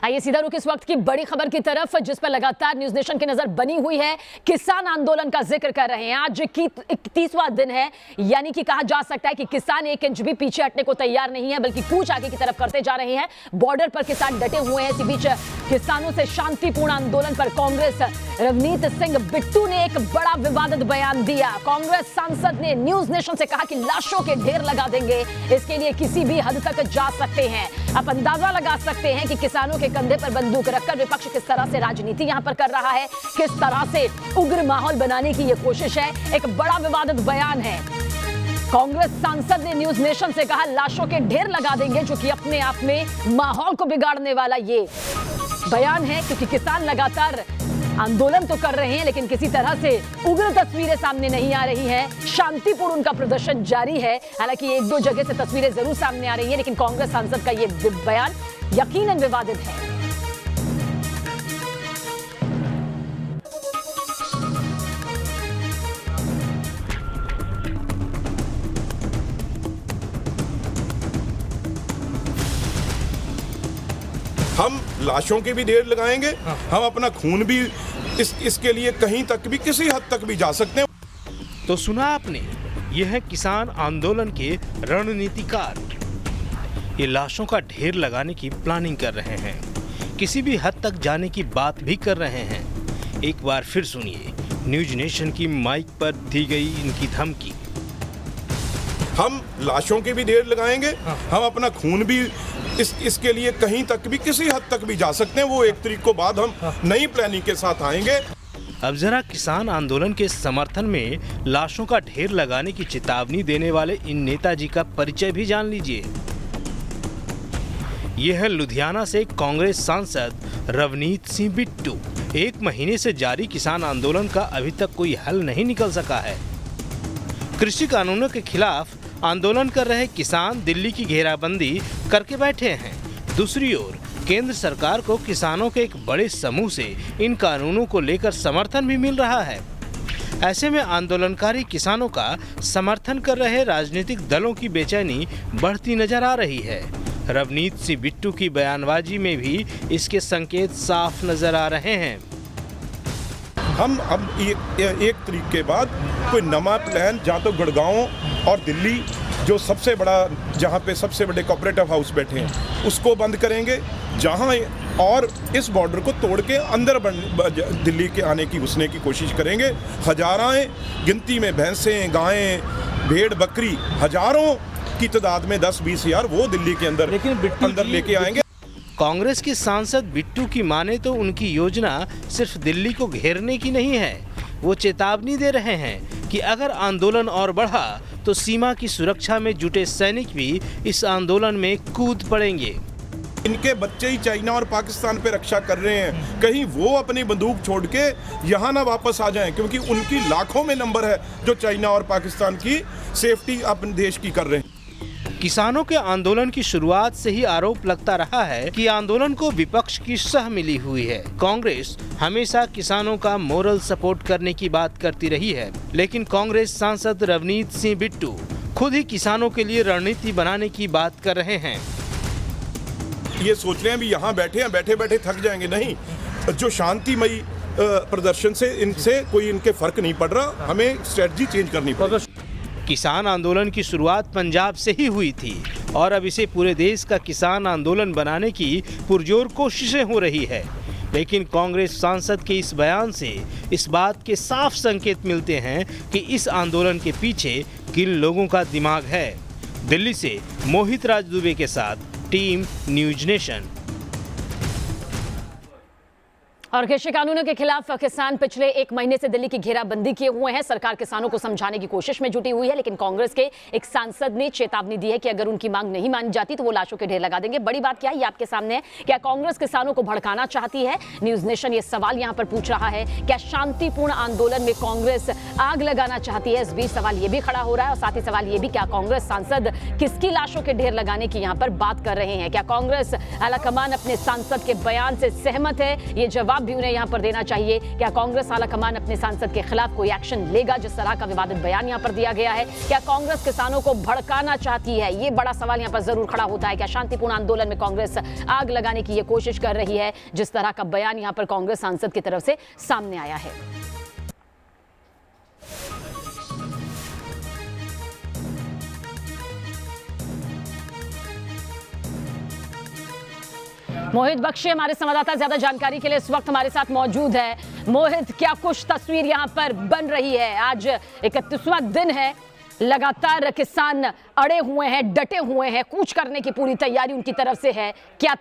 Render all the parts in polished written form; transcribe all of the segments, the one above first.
आइए सीधा रुख इस वक्त की बड़ी खबर की तरफ, जिस पर लगातार न्यूज नेशन की नजर बनी हुई है। किसान आंदोलन का जिक्र कर रहे हैं। आज की 31वां दिन है, यानी कि कहा जा सकता है कि किसान एक इंच भी पीछे हटने को तैयार नहीं है, बल्कि कूच आगे की तरफ करते जा रहे हैं। बॉर्डर पर किसान डटे हुए हैं। इसी बीच किसानों से शांतिपूर्ण आंदोलन पर कांग्रेस रवनीत सिंह बिट्टू ने एक बड़ा विवादित बयान दिया। कांग्रेस सांसद ने न्यूज नेशन से कहा कि लाशों के ढेर लगा देंगे, इसके लिए किसी भी हद तक जा सकते हैं। आप अंदाजा लगा सकते हैं कि किसानों के कंधे पर बंदूक रखकर विपक्ष किस तरह से राजनीति यहां पर कर रहा है, किस तरह से उग्र माहौल बनाने की यह कोशिश है। एक बड़ा विवादित बयान है। कांग्रेस सांसद ने न्यूज नेशन से कहा लाशों के ढेर लगा देंगे, जो कि अपने आप में माहौल को बिगाड़ने वाला ये बयान है, क्योंकि किसान लगातार आंदोलन तो कर रहे हैं, लेकिन किसी तरह से उग्र तस्वीरें सामने नहीं आ रही हैं। शांतिपूर्ण उनका प्रदर्शन जारी है। हालांकि एक दो जगह से तस्वीरें जरूर सामने आ रही हैं, लेकिन कांग्रेस सांसद का यह बयान यकीनन विवादित है। हम लाशों के भी ढेर लगाएंगे, हम अपना खून भी इसके लिए कहीं तक भी, किसी हद तक भी जा सकते हैं। तो सुना आपने, यह है किसान आंदोलन के रणनीतिकार। ये लाशों का ढेर लगाने की प्लानिंग कर रहे हैं, किसी भी हद तक जाने की बात भी कर रहे हैं। एक बार फिर सुनिए न्यूज नेशन की माइक पर दी गई इनकी धमकी। हम लाशों के भी ढेर लगाएंगे, हम अपना खून भी इसके लिए कहीं तक भी, किसी हद तक भी जा सकते हैं। वो 1 तारीख को बाद हम नई प्लानिंग के साथ आएंगे। अब जरा किसान आंदोलन के समर्थन में लाशों का ढेर लगाने की चेतावनी देने वाले इन नेताजी का परिचय भी जान लीजिए। यह है लुधियाना से कांग्रेस सांसद रवनीत सिंह बिट्टू। 1 महीने से जारी किसान आंदोलन का अभी तक कोई हल नहीं निकल सका है। कृषि कानूनों के खिलाफ आंदोलन कर रहे किसान दिल्ली की घेराबंदी करके बैठे हैं। दूसरी ओर केंद्र सरकार को किसानों के एक बड़े समूह से इन कानूनों को लेकर समर्थन भी मिल रहा है। ऐसे में आंदोलनकारी किसानों का समर्थन कर रहे राजनीतिक दलों की बेचैनी बढ़ती नजर आ रही है। रवनीत सिंह बिट्टू की बयानबाजी में भी इसके संकेत साफ नजर आ रहे हैं। हम अब 1 तारीख के बाद कोई नया प्लान, जहाँ तो गुड़गांव और दिल्ली जो सबसे बड़ा, जहाँ पे सबसे बड़े कोऑपरेटिव हाउस बैठे हैं, उसको बंद करेंगे, जहाँ और इस बॉर्डर को तोड़ के अंदर दिल्ली के आने की घुसने की कोशिश करेंगे। हजारों गिनती में भैंसें, गायें, भेड़, बकरी, हजारों की तादाद में 10-20 हज़ार वो दिल्ली के अंदर लेके आएंगे। कांग्रेस के सांसद बिट्टू की माने तो उनकी योजना सिर्फ दिल्ली को घेरने की नहीं है। वो चेतावनी दे रहे हैं कि अगर आंदोलन और बढ़ा तो सीमा की सुरक्षा में जुटे सैनिक भी इस आंदोलन में कूद पड़ेंगे। इनके बच्चे ही चाइना और पाकिस्तान पे रक्षा कर रहे हैं, कहीं वो अपनी बंदूक छोड़ के यहाँ ना वापस आ जाएं, क्योंकि उनकी लाखों में नंबर है जो चाइना और पाकिस्तान की सेफ्टी अपने देश की कर रहे हैं। किसानों के आंदोलन की शुरुआत से ही आरोप लगता रहा है कि आंदोलन को विपक्ष की सह मिली हुई है। कांग्रेस हमेशा किसानों का मोरल सपोर्ट करने की बात करती रही है, लेकिन कांग्रेस सांसद रवनीत सिंह बिट्टू खुद ही किसानों के लिए रणनीति बनाने की बात कर रहे हैं। ये सोच रहे हैं भी यहाँ बैठे हैं, बैठे बैठे थक जाएंगे। नहीं, जो शांतिमयी प्रदर्शन से इनसे कोई इनके फर्क नहीं पड़ रहा। हमें स्ट्रेटजी चेंज करनी पड़ेगी। किसान आंदोलन की शुरुआत पंजाब से ही हुई थी और अब इसे पूरे देश का किसान आंदोलन बनाने की पुरजोर कोशिशें हो रही है। लेकिन कांग्रेस सांसद के इस बयान से इस बात के साफ संकेत मिलते हैं कि इस आंदोलन के पीछे किन लोगों का दिमाग है। दिल्ली से मोहित राज दुबे के साथ टीम न्यूज नेशन। और कृषि कानूनों के खिलाफ किसान पिछले 1 महीने से दिल्ली की घेराबंदी किए हुए हैं। सरकार किसानों को समझाने की कोशिश में जुटी हुई है, लेकिन कांग्रेस के एक सांसद ने चेतावनी दी है कि अगर उनकी मांग नहीं मानी जाती तो वो लाशों के ढेर लगा देंगे। बड़ी बात क्या है, ये आपके सामने है। क्या कांग्रेस किसानों को भड़काना चाहती है? न्यूज नेशन ये सवाल यहाँ पर पूछ रहा है। क्या शांतिपूर्ण आंदोलन में कांग्रेस आग लगाना चाहती है? इस बीच सवाल ये भी खड़ा हो रहा है, और साथ ही सवाल ये भी, क्या कांग्रेस सांसद किसकी लाशों के ढेर लगाने की यहाँ पर बात कर रहे हैं? क्या कांग्रेस आलाकमान अपने सांसद के बयान से सहमत है? ये जवाब जवाब भी उन्हें यहाँ पर देना चाहिए। क्या कांग्रेस आलाकमान अपने सांसद के खिलाफ कोई एक्शन लेगा? जिस तरह का विवादित बयान यहाँ पर दिया गया है, क्या कांग्रेस किसानों को भड़काना चाहती है? ये बड़ा सवाल यहाँ पर जरूर खड़ा होता है। क्या शांतिपूर्ण आंदोलन में कांग्रेस आग लगाने की ये कोशिश कर रही है, जिस तरह का बयान यहाँ पर कांग्रेस सांसद की तरफ से सामने आया है? मोहित बख्शी हमारे संवाददाता ज्यादा जानकारी के लिए इस वक्त हमारे साथ मौजूद है। मोहित, क्या कुछ तस्वीर यहां पर बन रही है? आज 31वां दिन है, लगातार किसान अड़े हुए हैं, डटे हुए हैं, कूच करने की पूरी तैयारी उनकी तरफ से है। क्या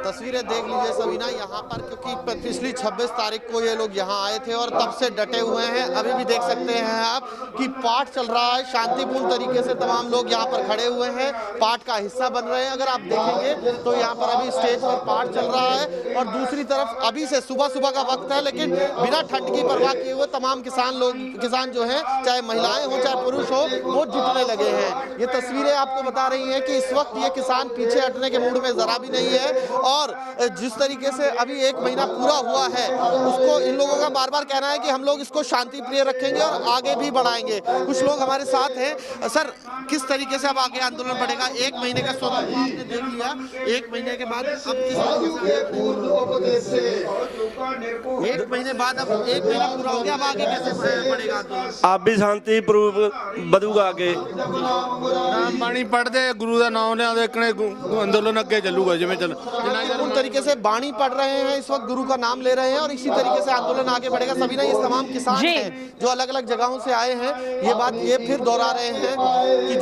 तस्वीरें देख लीजिए सबीना यहाँ पर, क्योंकि पिछली 26 तारीख को ये लोग यहाँ आए थे और तब से डटे हुए हैं। अभी भी देख सकते हैं आप कि पाठ चल रहा है, शांतिपूर्ण तरीके से तमाम लोग यहाँ पर खड़े हुए हैं, पाठ का हिस्सा बन रहे हैं। अगर आप देखेंगे तो यहाँ पर अभी स्टेज पर पाठ चल रहा है और दूसरी तरफ अभी से सुबह का वक्त है, लेकिन बिना ठंड की परवाह किए हुए तमाम किसान जो है, चाहे महिलाएं हो चाहे पुरुष हो, वो जुटने लगे हैं। ये तस्वीरें आपको बता रही हैं कि इस वक्त ये किसान पीछे हटने के मूड में जरा भी नहीं है और जिस तरीके से अभी 1 महीना पूरा हुआ है, उसको इन लोगों का बार कहना है कि हम लोग इसको शांति प्रिय रखेंगे और आगे भी बढ़ाएंगे। कुछ लोग हमारे साथ हैं। सर, किस तरीके से अब आगे आंदोलन बढ़ेगा? 1 महीने का स्वतः आपने देख लिया, 1 महीने के बाद अब 1 महीने बाद अब 1 महीना पूरा हो गया, अब आगे कैसे बढ़ेगा आंदोलन? आप भी शांति बढ़ूगा आगे। बाणी पढ़ दे गुरु का नाम ने देखने आंदोलन अगे चलूगा जिवें चल। पूर्ण तरीके से बाणी पढ़ रहे हैं, इस वक्त गुरु का नाम ले रहे हैं और इसी तरीके से आंदोलन आगे बढ़ेगा। सभी ना, ये तमाम किसान हैं जो अलग अलग जगहों से आए हैं, ये बात ये फिर दोहरा रहे हैं कि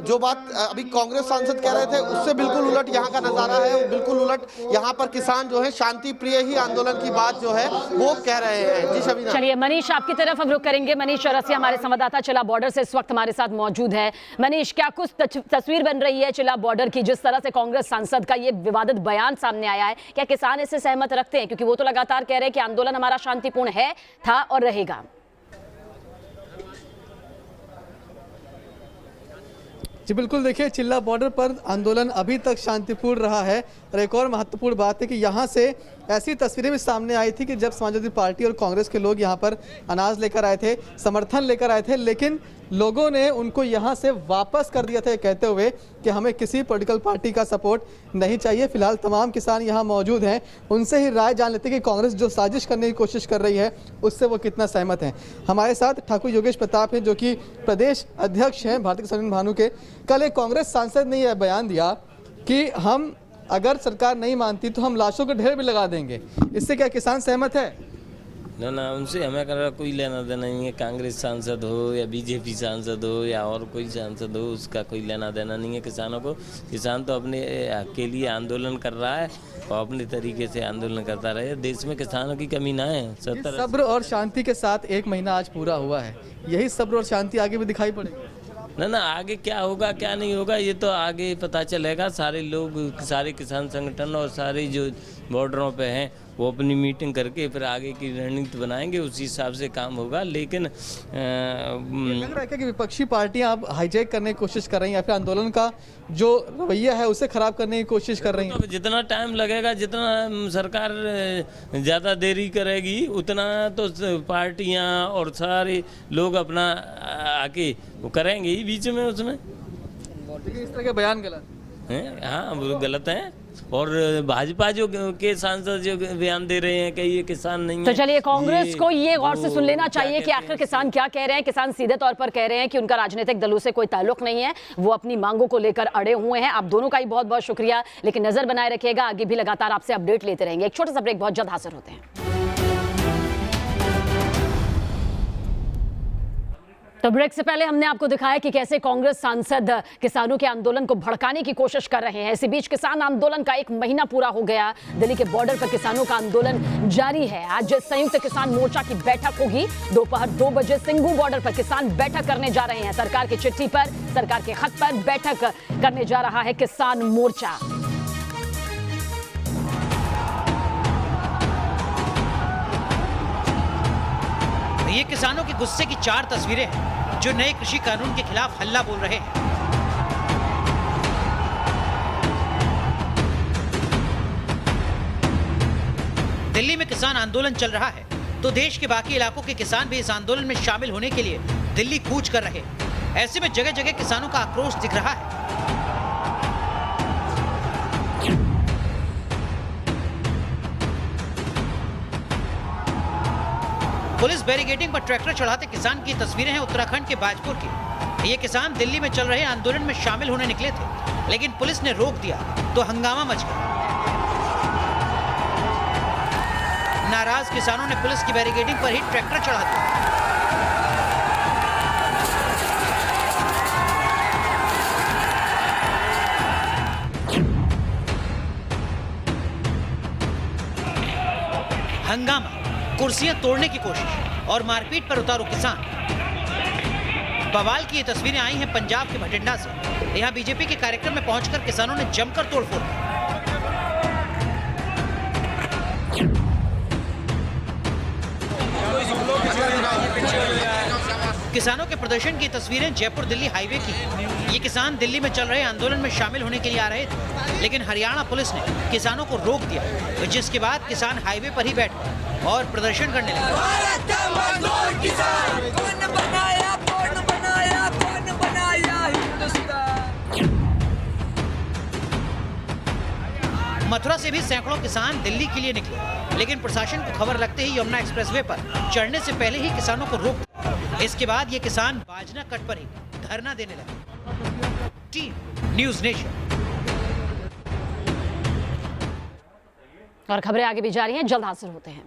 जो बात अभी कांग्रेस सांसद कह रहे थे उससे बिल्कुल उलट यहाँ का नजारा है, वो बिल्कुल उलट। यहाँ पर किसान जो है शांति प्रिय ही आंदोलन की बात जो है वो कह रहे हैं। जी शबीना। चलिए मनीष, आपकी तरफ हम रुख करेंगे। मनीष चौरसिया हमारे संवाददाता चिल्ला बॉर्डर से इस वक्त हमारे साथ मौजूद है। मनीष, क्या कुछ तस्वीर बन रही है चिल्ला बॉर्डर की, जिस तरह से कांग्रेस सांसद का ये विवादित बयान सामने आया है? क्या किसान इससे सहमत रखते हैं? क्योंकि वो तो लगातार कह रहे हैं कि आंदोलन हमारा शांतिपूर्ण है, था और रहेगा। जी बिल्कुल, देखिए चिल्ला बॉर्डर पर आंदोलन अभी तक शांतिपूर्ण रहा है और एक और महत्वपूर्ण बात है कि यहाँ से ऐसी तस्वीरें भी सामने आई थी कि जब समाजवादी पार्टी और कांग्रेस के लोग यहाँ पर अनाज लेकर आए थे, समर्थन लेकर आए थे, लेकिन लोगों ने उनको यहाँ से वापस कर दिया था, कहते हुए कि हमें किसी पॉलिटिकल पार्टी का सपोर्ट नहीं चाहिए। फिलहाल तमाम किसान यहाँ मौजूद हैं, उनसे ही राय जान लेते कि कांग्रेस जो साजिश करने की कोशिश कर रही है उससे वो कितना सहमत हैं। हमारे साथ ठाकुर योगेश प्रताप हैं, जो कि प्रदेश अध्यक्ष हैं भारतीय किसान यूनियन भानु के। कल एक कांग्रेस सांसद ने यह बयान दिया कि हम अगर सरकार नहीं मानती तो हम लाशों के ढेर भी लगा देंगे। इससे क्या किसान सहमत है? ना, उनसे हमें कोई लेना देना नहीं है। कांग्रेस सांसद हो या बीजेपी सांसद हो या और कोई सांसद हो, उसका कोई लेना देना नहीं है किसानों को। किसान तो अपने हक के लिए आंदोलन कर रहा है और अपने तरीके से आंदोलन करता रहे। देश में किसानों की कमी ना है। सब्र और शांति के साथ 1 महीना आज पूरा हुआ है, यही सब्र और शांति आगे भी दिखाई पड़ेगी। ना, आगे क्या होगा क्या नहीं होगा ये तो आगे पता चलेगा। सारे लोग, सारे किसान संगठन और सारे जो बॉर्डरों पे हैं वो अपनी मीटिंग करके फिर आगे की रणनीति बनाएंगे, उसी हिसाब से काम होगा। लेकिन लग रहा है कि विपक्षी पार्टियां अब हाईजैक करने की कोशिश कर रही हैं या फिर आंदोलन का जो रवैया है उसे खराब करने की कोशिश कर रही हैं? तो जितना टाइम लगेगा, जितना सरकार ज़्यादा देरी करेगी, उतना तो पार्टियां और सारे लोग अपना आके वो करेंगे ही बीच में उसमें। लेकिन इस तरह के बयान गलत हैं। हाँ, वो गलत हैं। और भाजपा जो के सांसद जो बयान दे रहे हैं कि ये किसान नहीं है, तो चलिए कांग्रेस को ये गौर से सुन लेना चाहिए कि आखिर किसान क्या कह रहे हैं। किसान सीधे तौर पर कह रहे हैं कि उनका राजनीतिक दलों से कोई ताल्लुक नहीं है, वो अपनी मांगों को लेकर अड़े हुए हैं। आप दोनों का ही बहुत बहुत शुक्रिया, लेकिन नजर बनाए रखिएगा, आगे भी लगातार आपसे अपडेट लेते रहेंगे। एक छोटा सा ब्रेक, बहुत जल्द हाजिर होते हैं। तो ब्रेक से पहले हमने आपको दिखाया कि कैसे कांग्रेस सांसद किसानों के आंदोलन को भड़काने की कोशिश कर रहे हैं। इसी बीच किसान आंदोलन का 1 महीना पूरा हो गया। दिल्ली के बॉर्डर पर किसानों का आंदोलन जारी है। आज संयुक्त किसान मोर्चा की बैठक होगी। दोपहर 2 बजे सिंघू बॉर्डर पर किसान बैठक करने जा रहे हैं। सरकार की चिट्ठी पर, सरकार के खत पर बैठक करने जा रहा है किसान मोर्चा। ये किसानों के गुस्से की 4 तस्वीरें हैं जो नए कृषि कानून के खिलाफ हल्ला बोल रहे हैं। दिल्ली में किसान आंदोलन चल रहा है तो देश के बाकी इलाकों के किसान भी इस आंदोलन में शामिल होने के लिए दिल्ली कूच कर रहे हैं। ऐसे में जगह जगह किसानों का आक्रोश दिख रहा है। पुलिस बैरिकेडिंग पर ट्रैक्टर चढ़ाते किसान की तस्वीरें हैं उत्तराखंड के बाजपुर की। ये किसान दिल्ली में चल रहे आंदोलन में शामिल होने निकले थे, लेकिन पुलिस ने रोक दिया तो हंगामा मच गया। नाराज किसानों ने पुलिस की बैरिकेडिंग पर ही ट्रैक्टर चढ़ा दिया। हंगामा, कुर्सियां तोड़ने की कोशिश और मारपीट पर उतारू किसान। बवाल की ये तस्वीरें आई हैं पंजाब के भटिंडा से। यहां बीजेपी के कार्यक्रम में पहुंचकर किसानों ने जमकर तोड़फोड़ की। किसानों के प्रदर्शन की तस्वीरें जयपुर दिल्ली हाईवे की हैं। ये किसान दिल्ली में चल रहे आंदोलन में शामिल होने के लिए आ रहे थे, लेकिन हरियाणा पुलिस ने किसानों को रोक दिया, जिसके बाद किसान हाईवे पर ही बैठ गए और प्रदर्शन करने लगे। मथुरा से भी सैकड़ों किसान दिल्ली के लिए निकले, लेकिन प्रशासन को खबर लगते ही यमुना एक्सप्रेसवे पर चढ़ने से पहले ही किसानों को रोक दिया। इसके बाद ये किसान बाजना कट पर ही धरना देने लगे। Team news nation. और खबरें आगे भी जारी हैं, जल्द हाजिर होते हैं।